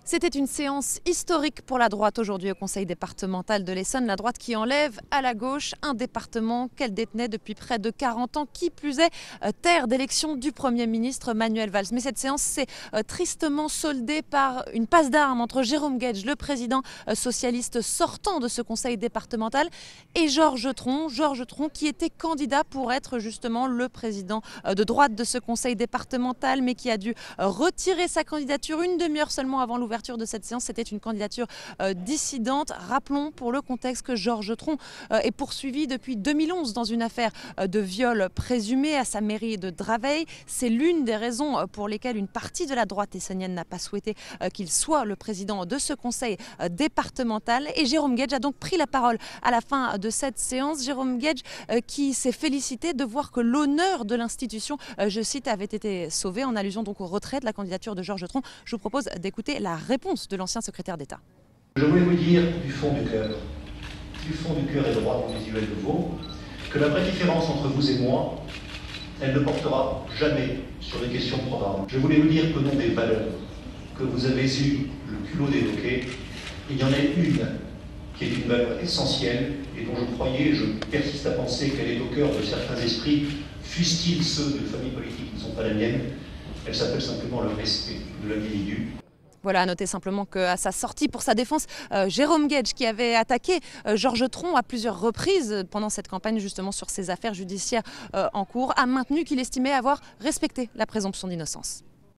C'était une séance historique pour la droite aujourd'hui au conseil départemental de l'Essonne. La droite qui enlève à la gauche un département qu'elle détenait depuis près de 40 ans, qui plus est terre d'élection du Premier ministre Manuel Valls. Mais cette séance s'est tristement soldée par une passe d'armes entre Jérôme Guedj, le président socialiste sortant de ce conseil départemental, et Georges Tron qui était candidat pour être justement le président de droite de ce conseil départemental, mais qui a dû retirer sa candidature une demi-heure seulement avant l'ouverture de cette séance. C'était une candidature dissidente. Rappelons pour le contexte que Georges Tron est poursuivi depuis 2011 dans une affaire de viol présumé à sa mairie de Draveil. C'est l'une des raisons pour lesquelles une partie de la droite essonnienne n'a pas souhaité qu'il soit le président de ce conseil départemental. Et Jérôme Guedj a donc pris la parole à la fin de cette séance. Jérôme Guedj qui s'est félicité de voir que l'honneur de l'institution, je cite, avait été sauvé, en allusion donc au retrait de la candidature de Georges Tron. Je vous propose d'écouter la réponse de l'ancien secrétaire d'État. Je voulais vous dire du fond du cœur et droit du visuel de veau, que la vraie différence entre vous et moi, elle ne portera jamais sur les questions de programme. Je voulais vous dire qu'au nom des valeurs que vous avez eu le culot d'évoquer, il y en a une qui est une valeur essentielle et dont je croyais, et je persiste à penser qu'elle est au cœur de certains esprits, fussent-ils ceux de familles politiques qui ne sont pas la mienne. Elle s'appelle simplement le respect de l'individu. Voilà, à noter simplement qu'à sa sortie pour sa défense, Jérôme Guedj, qui avait attaqué Georges Tron à plusieurs reprises pendant cette campagne justement sur ses affaires judiciaires en cours, a maintenu qu'il estimait avoir respecté la présomption d'innocence.